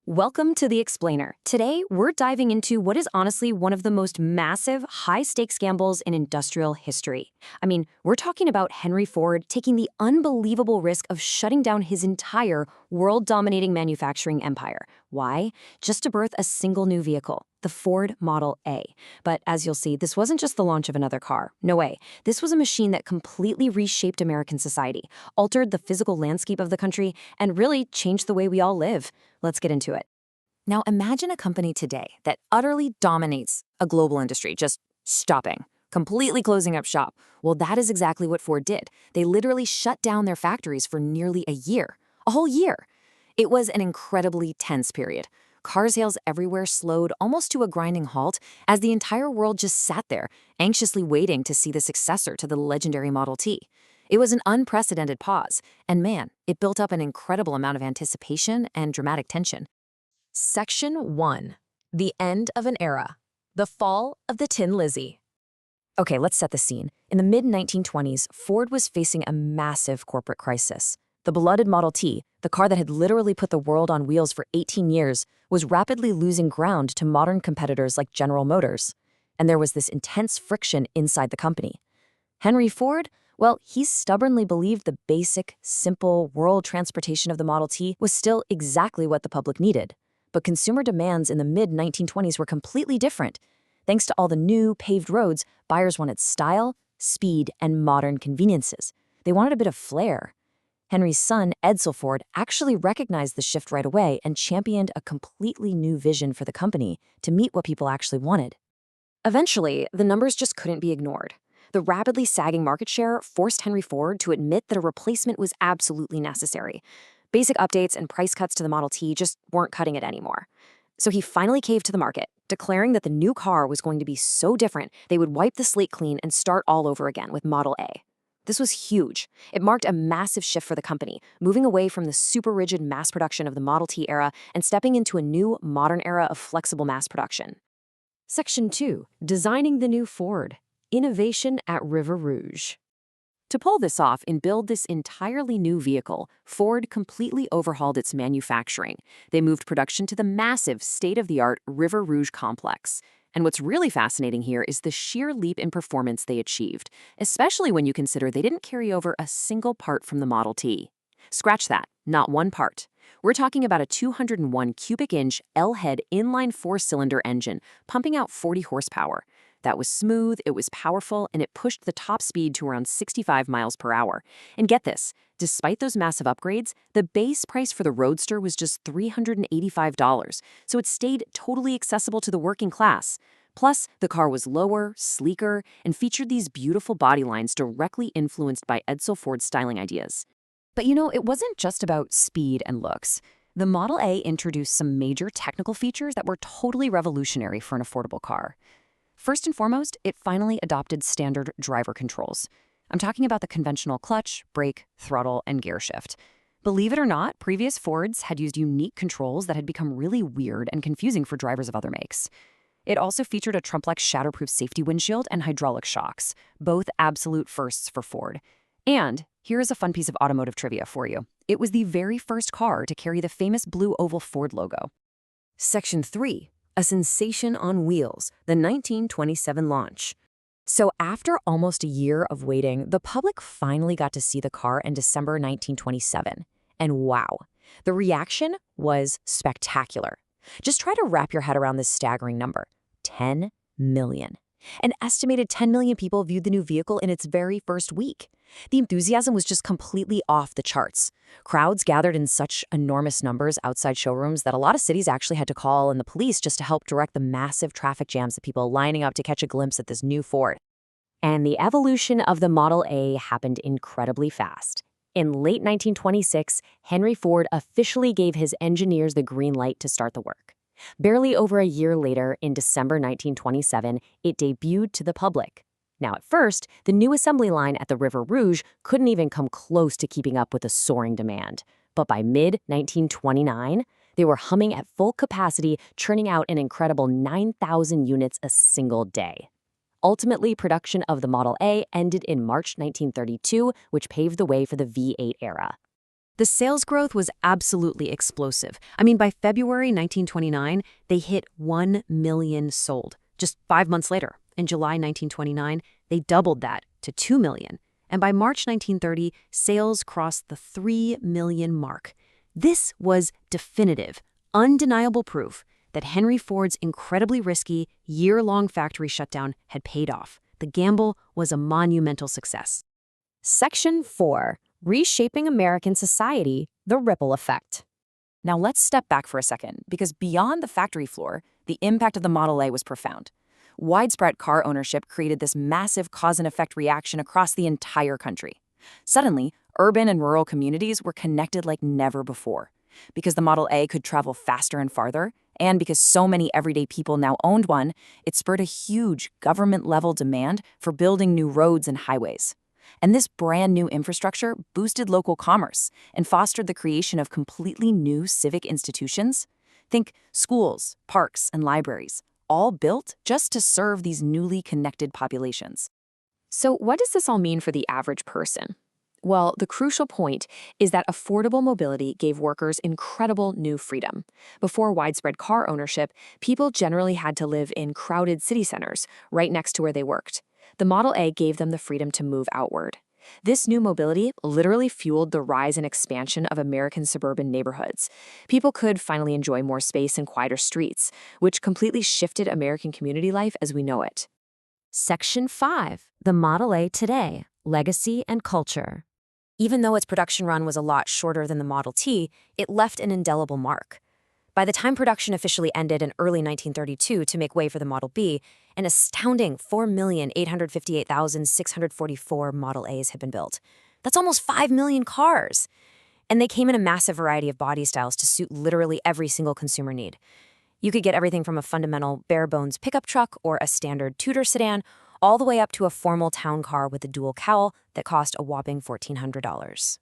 Welcome to The Explainer. Today, we're diving into what is honestly one of the most massive, high-stakes gambles in industrial history. We're talking about Henry Ford taking the unbelievable risk of shutting down his entire world-dominating manufacturing empire. Why? Just to birth a single new vehicle, the Ford Model A. But as you'll see, this wasn't just the launch of another car. No way. This was a machine that completely reshaped American society, altered the physical landscape of the country, and really changed the way we all live. Let's get into it. Now imagine a company today that utterly dominates a global industry, just stopping, completely closing up shop. Well, that is exactly what Ford did. They literally shut down their factories for nearly a whole year. It was an incredibly tense period. Car sales everywhere slowed almost to a grinding halt as the entire world just sat there, anxiously waiting to see the successor to the legendary Model T. It was an unprecedented pause, and man, it built up an incredible amount of anticipation and dramatic tension. Section 1. The End of an Era. The Fall of the Tin Lizzie. Okay, let's set the scene. In the mid-1920s, Ford was facing a massive corporate crisis. The beloved Model T, the car that had literally put the world on wheels for 18 years, was rapidly losing ground to modern competitors like General Motors. And there was this intense friction inside the company. Henry Ford? Well, he stubbornly believed the basic, simple, world transportation of the Model T was still exactly what the public needed. But consumer demands in the mid-1920s were completely different. Thanks to all the new, paved roads, buyers wanted style, speed, and modern conveniences. They wanted a bit of flair. Henry's son, Edsel Ford, actually recognized the shift right away and championed a completely new vision for the company to meet what people actually wanted. Eventually, the numbers just couldn't be ignored. The rapidly sagging market share forced Henry Ford to admit that a replacement was absolutely necessary. Basic updates and price cuts to the Model T just weren't cutting it anymore. So he finally caved to the market, declaring that the new car was going to be so different they would wipe the slate clean and start all over again with Model A. This was huge. It marked a massive shift for the company, moving away from the super rigid mass production of the Model T era and stepping into a new, modern era of flexible mass production. Section 2. Designing the New Ford. Innovation at River Rouge. To pull this off and build this entirely new vehicle, Ford completely overhauled its manufacturing. They moved production to the massive, state-of-the-art River Rouge complex. And what's really fascinating here is the sheer leap in performance they achieved, especially when you consider they didn't carry over a single part from the Model T. Scratch that, not one part. We're talking about a 201 cubic inch L-head inline-four cylinder engine pumping out 40 horsepower. That was smooth, it was powerful, and it pushed the top speed to around 65 miles per hour. And get this, despite those massive upgrades, the base price for the Roadster was just $385, so it stayed totally accessible to the working class. Plus, the car was lower, sleeker, and featured these beautiful body lines directly influenced by Edsel Ford's styling ideas. But it wasn't just about speed and looks. The Model A introduced some major technical features that were totally revolutionary for an affordable car. First and foremost, it finally adopted standard driver controls. I'm talking about the conventional clutch, brake, throttle, and gearshift. Believe it or not, previous Fords had used unique controls that had become really weird and confusing for drivers of other makes. It also featured a Trumplex shatterproof safety windshield and hydraulic shocks, both absolute firsts for Ford. And here is a fun piece of automotive trivia for you. It was the very first car to carry the famous blue oval Ford logo. Section 3. A sensation on wheels, the 1927 launch. So after almost a year of waiting, the public finally got to see the car in December 1927. And wow, the reaction was spectacular. Just try to wrap your head around this staggering number. 10 million. An estimated 10 million people viewed the new vehicle in its very first week. The enthusiasm was just completely off the charts. Crowds gathered in such enormous numbers outside showrooms that a lot of cities actually had to call in the police just to help direct the massive traffic jams of people lining up to catch a glimpse at this new Ford. And the evolution of the Model A happened incredibly fast. In late 1926, Henry Ford officially gave his engineers the green light to start the work. Barely over a year later, in December 1927, it debuted to the public. Now, at first, the new assembly line at the River Rouge couldn't even come close to keeping up with the soaring demand. But by mid-1929, they were humming at full capacity, churning out an incredible 9,000 units a single day. Ultimately, production of the Model A ended in March 1932, which paved the way for the V8 era. The sales growth was absolutely explosive. I mean, by February 1929, they hit 1 million sold. Just 5 months later, in July 1929, they doubled that to 2 million. And by March 1930, sales crossed the 3 million mark. This was definitive, undeniable proof that Henry Ford's incredibly risky, year-long factory shutdown had paid off. The gamble was a monumental success. Section 4. Reshaping American Society, the Ripple Effect. Now let's step back for a second, because beyond the factory floor, the impact of the Model A was profound. Widespread car ownership created this massive cause-and-effect reaction across the entire country. Suddenly, urban and rural communities were connected like never before. Because the Model A could travel faster and farther, and because so many everyday people now owned one, it spurred a huge government-level demand for building new roads and highways. And this brand new infrastructure boosted local commerce and fostered the creation of completely new civic institutions. Think schools, parks, and libraries, all built just to serve these newly connected populations. So what does this all mean for the average person? Well, the crucial point is that affordable mobility gave workers incredible new freedom. Before widespread car ownership, people generally had to live in crowded city centers, right next to where they worked. The Model A gave them the freedom to move outward. This new mobility literally fueled the rise and expansion of American suburban neighborhoods. People could finally enjoy more space and quieter streets, which completely shifted American community life as we know it. Section 5. The Model A Today, Legacy and Culture. Even though its production run was a lot shorter than the Model T, it left an indelible mark. By the time production officially ended in early 1932 to make way for the Model B, an astounding 4,858,644 Model A's had been built. That's almost 5 million cars! And they came in a massive variety of body styles to suit literally every single consumer need. You could get everything from a fundamental bare-bones pickup truck or a standard Tudor sedan, all the way up to a formal town car with a dual cowl that cost a whopping $1,400.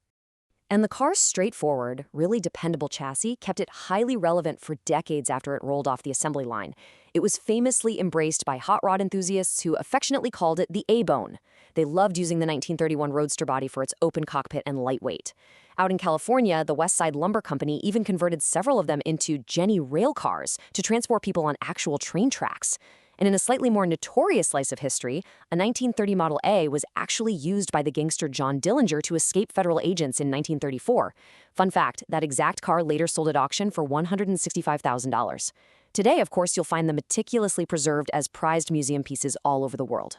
And the car's straightforward, really dependable chassis kept it highly relevant for decades after it rolled off the assembly line. It was famously embraced by hot rod enthusiasts who affectionately called it the A-bone. They loved using the 1931 Roadster body for its open cockpit and lightweight. Out in California, the West Side Lumber Company even converted several of them into Jenny rail cars to transport people on actual train tracks. And in a slightly more notorious slice of history, a 1930 Model A was actually used by the gangster John Dillinger to escape federal agents in 1934. Fun fact, that exact car later sold at auction for $165,000. Today, of course, you'll find them meticulously preserved as prized museum pieces all over the world.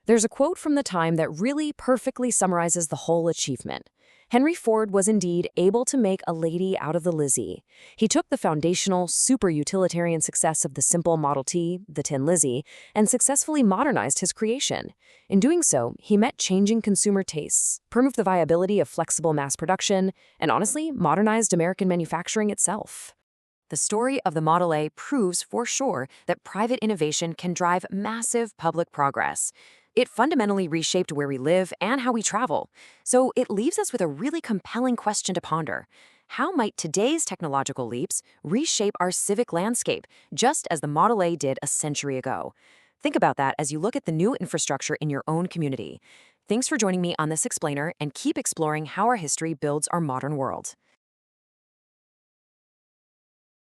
There's a quote from the time that really perfectly summarizes the whole achievement. Henry Ford was indeed able to make a lady out of the Lizzie. He took the foundational, super-utilitarian success of the simple Model T, the Tin Lizzie, and successfully modernized his creation. In doing so, he met changing consumer tastes, proved the viability of flexible mass production, and honestly, modernized American manufacturing itself. The story of the Model A proves for sure that private innovation can drive massive public progress. It fundamentally reshaped where we live and how we travel. So it leaves us with a really compelling question to ponder. How might today's technological leaps reshape our civic landscape, just as the Model A did a century ago? Think about that as you look at the new infrastructure in your own community. Thanks for joining me on this explainer, and keep exploring how our history builds our modern world.